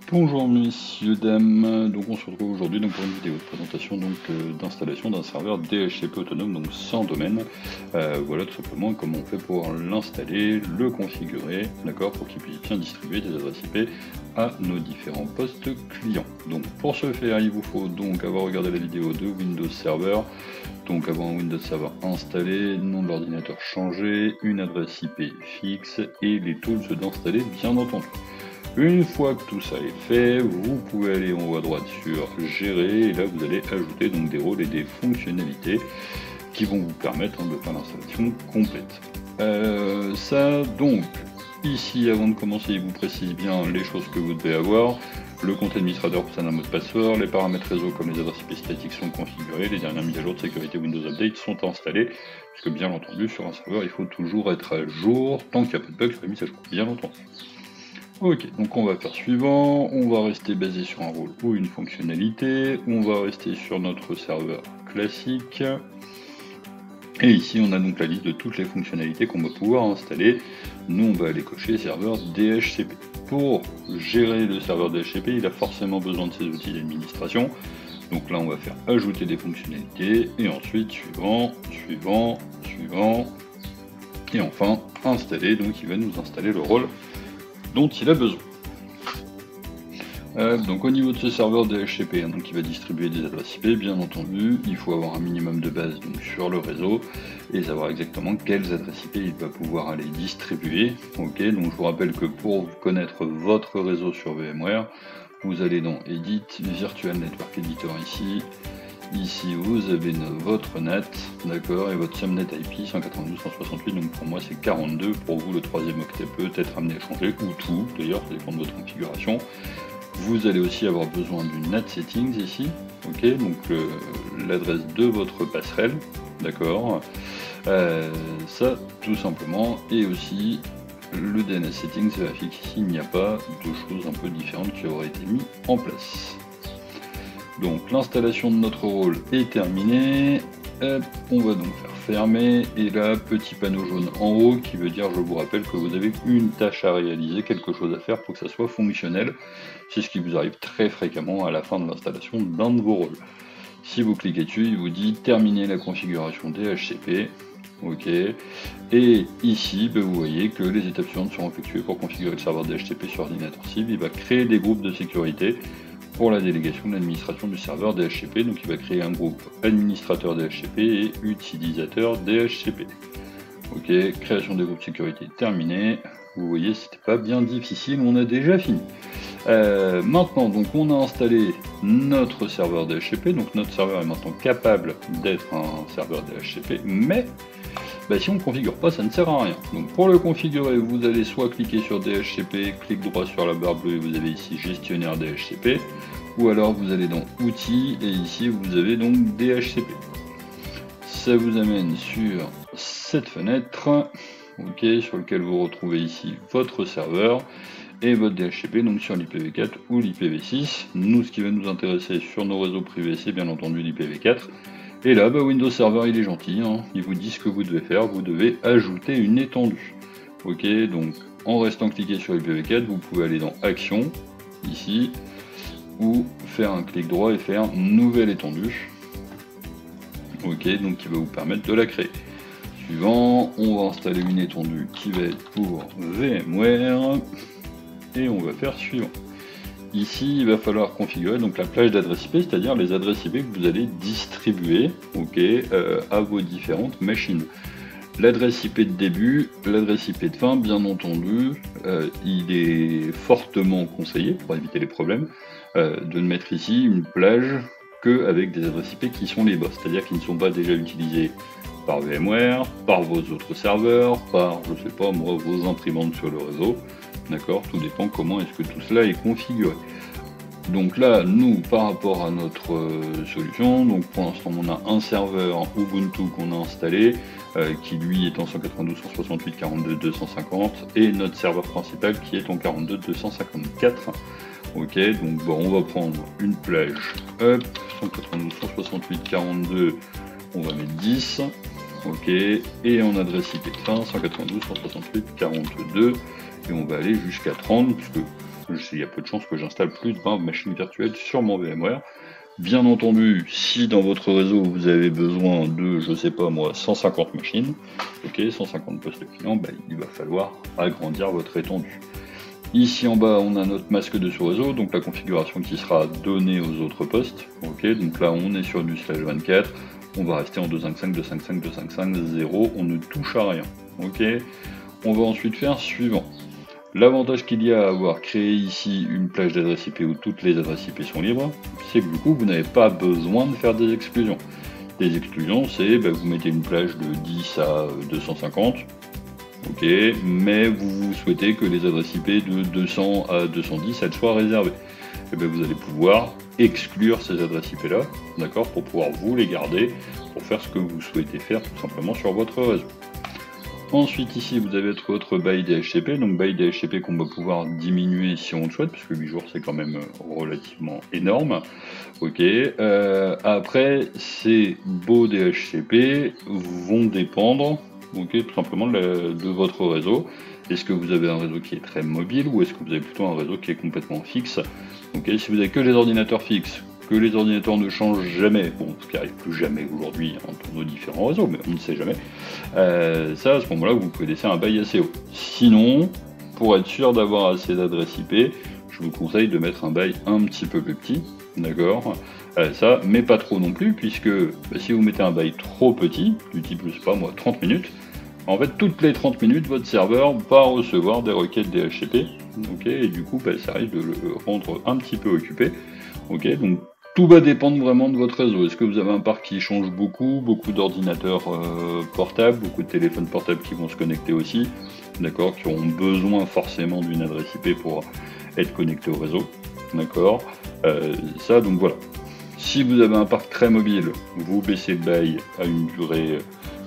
Bonjour messieurs, dames, donc on se retrouve aujourd'hui pour une vidéo de présentation d'installation d'un serveur DHCP autonome, donc sans domaine. Voilà tout simplement comment on fait pour l'installer, le configurer, d'accord, pour qu'il puisse bien distribuer des adresses IP à nos différents postes clients. Donc pour ce faire, il vous faut donc avoir regardé la vidéo de Windows Server, donc avoir un Windows Server installé, nom de l'ordinateur changé, une adresse IP fixe et les tools d'installer bien entendu. Une fois que tout ça est fait, vous pouvez aller en haut à droite sur Gérer, et là vous allez ajouter donc des rôles et des fonctionnalités qui vont vous permettre de faire l'installation complète. Ça donc, ici avant de commencer, il vous précise bien les choses que vous devez avoir. Le compte administrateur pour un mot de passeport, les paramètres réseau comme les adresses IP statiques sont configurés, les dernières mises à jour de sécurité Windows Update sont installées, puisque bien entendu sur un serveur il faut toujours être à jour tant qu'il n'y a pas de bug sur la mise à jour, bien entendu. Ok, donc on va faire suivant, on va rester basé sur un rôle ou une fonctionnalité, on va rester sur notre serveur classique, et ici on a donc la liste de toutes les fonctionnalités qu'on va pouvoir installer. Nous on va aller cocher serveur DHCP. Pour gérer le serveur DHCP, il a forcément besoin de ces outils d'administration, donc là on va faire ajouter des fonctionnalités, et ensuite suivant, et enfin installer, donc il va nous installer le rôle dont il a besoin. Donc au niveau de ce serveur DHCP, donc il va distribuer des adresses IP, bien entendu, il faut avoir un minimum de base donc, sur le réseau et savoir exactement quelles adresses IP il va pouvoir aller distribuer. Ok, donc je vous rappelle que pour connaître votre réseau sur VMware, vous allez dans Edit, Virtual Network Editor ici. Ici vous avez votre NAT, d'accord, et votre subnet IP 192.168, donc pour moi c'est 42, pour vous le troisième octet peut être amené à changer, ou tout, d'ailleurs ça dépend de votre configuration. Vous allez aussi avoir besoin du NAT settings ici, ok, donc l'adresse de votre passerelle, d'accord, ça tout simplement, et aussi le DNS settings vérifie qu'ici il n'y a pas de choses un peu différentes qui auraient été mises en place. Donc l'installation de notre rôle est terminée, on va donc faire fermer, et là petit panneau jaune en haut qui veut dire, je vous rappelle que vous avez une tâche à réaliser, quelque chose à faire pour que ça soit fonctionnel. C'est ce qui vous arrive très fréquemment à la fin de l'installation d'un de vos rôles. Si vous cliquez dessus, il vous dit terminer la configuration DHCP. Ok, et ici vous voyez que les étapes suivantes seront effectuées pour configurer le serveur DHCP sur ordinateur cible. Il va créer des groupes de sécurité pour la délégation de l'administration du serveur DHCP, donc il va créer un groupe administrateur DHCP et utilisateur DHCP. Ok, création des groupes sécurité terminée. Vous voyez, c'était pas bien difficile, on a déjà fini. Maintenant, donc on a installé notre serveur DHCP, donc notre serveur est maintenant capable d'être un serveur DHCP, mais si on ne configure pas, ça ne sert à rien. Donc pour le configurer, vous allez soit cliquer sur DHCP, clic droit sur la barre bleue et vous avez ici gestionnaire DHCP, ou alors vous allez dans outils et ici vous avez donc DHCP. Ça vous amène sur cette fenêtre, ok, sur lequel vous retrouvez ici votre serveur et votre DHCP, donc sur l'IPv4 ou l'IPv6. Nous, ce qui va nous intéresser sur nos réseaux privés, c'est bien entendu l'IPv4. Et là, Windows Server, il est gentil, hein. Il vous dit ce que vous devez faire, vous devez ajouter une étendue. Ok, donc en restant cliqué sur IPv4, vous pouvez aller dans Action, ici, ou faire un clic droit et faire Nouvelle étendue. Ok, donc qui va vous permettre de la créer. Suivant, on va installer une étendue qui va être pour VMware, et on va faire suivant. Ici, il va falloir configurer donc la plage d'adresses IP, c'est-à-dire les adresses IP que vous allez distribuer, ok, à vos différentes machines. L'adresse IP de début, l'adresse IP de fin, bien entendu, il est fortement conseillé, pour éviter les problèmes, de ne mettre ici une plage qu'avec des adresses IP qui sont les boss, c'est-à-dire qui ne sont pas déjà utilisées par VMware, par vos autres serveurs, par, je sais pas moi, vos imprimantes sur le réseau. D'accord, tout dépend comment est-ce que tout cela est configuré. Donc là, nous, par rapport à notre solution, donc pour l'instant on a un serveur Ubuntu qu'on a installé, qui lui est en 192.168.42.250, et notre serveur principal qui est en 42.254. Ok, donc bon, on va prendre une plage, hop, 192.168.42, on va mettre 10, ok, et en adresse IP de fin, 192.168.42, et on va aller jusqu'à 30, puisque il y a peu de chances que j'installe plus de 20 machines virtuelles sur mon VMware. Bien entendu, si dans votre réseau vous avez besoin de, je sais pas moi, 150 machines, ok, 150 postes clients, il va falloir agrandir votre étendue. Ici en bas, on a notre masque de sous-réseau, donc la configuration qui sera donnée aux autres postes. Ok, donc là, on est sur du /24. On va rester en 255, 255, 255, 0. On ne touche à rien. Ok, on va ensuite faire suivant. L'avantage qu'il y a à avoir créé ici une plage d'adresses IP où toutes les adresses IP sont libres, c'est que du coup, vous n'avez pas besoin de faire des exclusions. Des exclusions, c'est vous mettez une plage de 10 à 250. Ok, mais vous souhaitez que les adresses IP de 200 à 210 elles soient réservées. Et vous allez pouvoir exclure ces adresses IP là, d'accord, pour pouvoir vous les garder, pour faire ce que vous souhaitez faire tout simplement sur votre réseau. Ensuite ici vous avez votre bail DHCP, donc bail DHCP qu'on va pouvoir diminuer si on le souhaite, parce que 8 jours c'est quand même relativement énorme. Ok, après ces beaux DHCP vont dépendre tout simplement de votre réseau. Est-ce que vous avez un réseau qui est très mobile ou est-ce que vous avez plutôt un réseau qui est complètement fixe? Si vous avez que les ordinateurs fixes, que les ordinateurs ne changent jamais, bon, ce qui arrive plus jamais aujourd'hui entre nos différents réseaux, mais on ne sait jamais, ça à ce moment-là vous pouvez laisser un bail assez haut. Sinon, pour être sûr d'avoir assez d'adresses IP, je vous conseille de mettre un bail un petit peu plus petit, d'accord, ça, mais pas trop non plus, puisque si vous mettez un bail trop petit, du type, je sais pas moi, 30 minutes, en fait, toutes les 30 minutes, votre serveur va recevoir des requêtes DHCP, et du coup, ça risque de le rendre un petit peu occupé, donc tout va dépendre vraiment de votre réseau. Est-ce que vous avez un parc qui change beaucoup d'ordinateurs portables, beaucoup de téléphones portables qui vont se connecter aussi, d'accord, qui auront besoin forcément d'une adresse IP pour être connecté au réseau, d'accord, ça, donc voilà. Si vous avez un parc très mobile, vous baissez le bail à une durée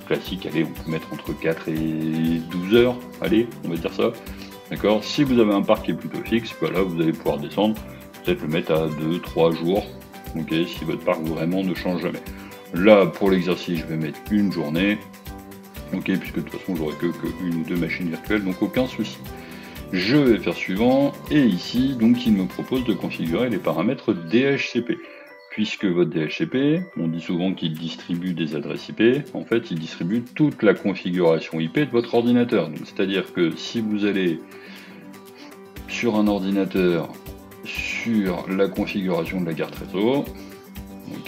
classique, allez, on peut mettre entre 4 et 12 heures, allez, on va dire ça, d'accord. Si vous avez un parc qui est plutôt fixe, là vous allez pouvoir descendre, peut-être le mettre à 2-3 jours, si votre parc vraiment ne change jamais. Là, pour l'exercice, je vais mettre une journée, puisque de toute façon j'aurai que une ou deux machines virtuelles, donc aucun souci. Je vais faire suivant, et ici, donc il me propose de configurer les paramètres DHCP. Puisque votre DHCP, on dit souvent qu'il distribue des adresses IP, en fait il distribue toute la configuration IP de votre ordinateur. C'est-à-dire que si vous allez sur un ordinateur, sur la configuration de la carte réseau,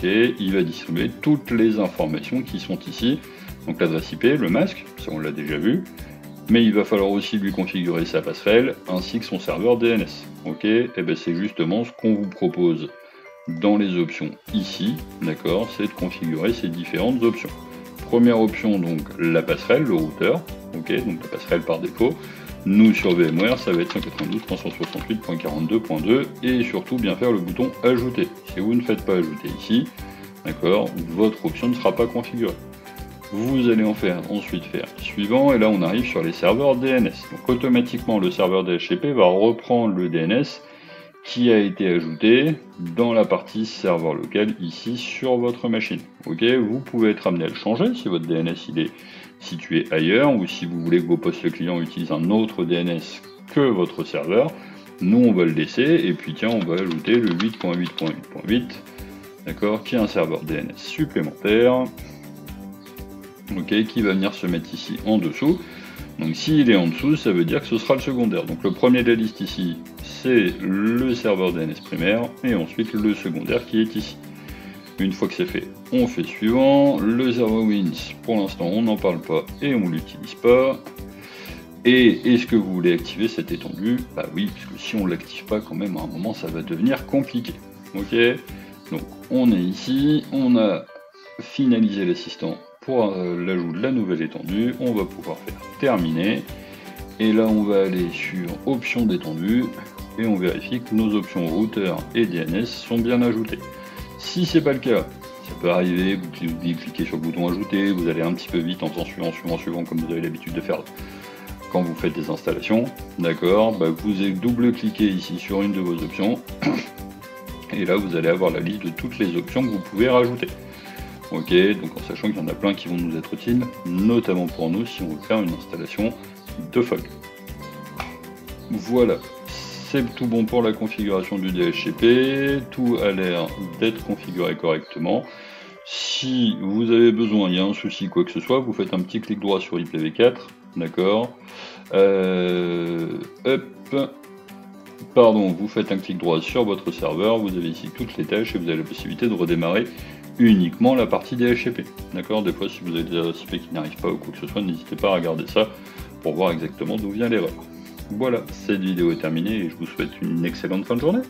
il va distribuer toutes les informations qui sont ici. Donc l'adresse IP, le masque, ça on l'a déjà vu, mais il va falloir aussi lui configurer sa passerelle, ainsi que son serveur DNS. C'est justement ce qu'on vous propose dans les options ici, d'accord, c'est de configurer ces différentes options. Première option, donc la passerelle, le routeur, donc la passerelle par défaut. Nous sur VMware, ça va être 192.168.42.2 et surtout bien faire le bouton ajouter. Si vous ne faites pas ajouter ici, d'accord, votre option ne sera pas configurée. Vous allez ensuite faire suivant, et là on arrive sur les serveurs DNS. Donc automatiquement le serveur DHCP va reprendre le DNS qui a été ajouté dans la partie serveur local ici sur votre machine. Vous pouvez être amené à le changer si votre DNS il est situé ailleurs, ou si vous voulez que vos postes clients utilisent un autre DNS que votre serveur. Nous on va le laisser, et puis tiens, on va ajouter le 8.8.8.8, d'accord, qui est un serveur DNS supplémentaire, qui va venir se mettre ici en dessous. Donc s'il est en dessous, ça veut dire que ce sera le secondaire. Donc le premier de la liste ici, c'est le serveur DNS primaire, et ensuite le secondaire qui est ici. Une fois que c'est fait, on fait suivant. Le serveur Wins, pour l'instant on n'en parle pas et on l'utilise pas. Et est-ce que vous voulez activer cette étendue? Oui, parce que si on ne l'active pas quand même à un moment ça va devenir compliqué. Donc on est ici, on a finalisé l'assistant pour l'ajout de la nouvelle étendue, on va pouvoir faire terminer, et là on va aller sur options d'étendue, et on vérifie que nos options routeur et DNS sont bien ajoutées. Si c'est pas le cas, ça peut arriver, vous cliquez sur le bouton ajouter, vous allez un petit peu vite en faisant suivant, comme vous avez l'habitude de faire quand vous faites des installations, d'accord, vous double-cliquez ici sur une de vos options, et là vous allez avoir la liste de toutes les options que vous pouvez rajouter. Donc en sachant qu'il y en a plein qui vont nous être utiles, notamment pour nous si on veut faire une installation de fog. Voilà, c'est tout bon pour la configuration du DHCP, tout a l'air d'être configuré correctement. Si vous avez besoin, il y a un souci, quoi que ce soit, vous faites un petit clic droit sur IPv4, d'accord, vous faites un clic droit sur votre serveur, vous avez ici toutes les tâches et vous avez la possibilité de redémarrer uniquement la partie DHCP, d'accord. Des fois, si vous avez des adresses IP qui n'arrivent pas ou quoi que ce soit, n'hésitez pas à regarder ça pour voir exactement d'où vient l'erreur. Voilà, cette vidéo est terminée et je vous souhaite une excellente fin de journée.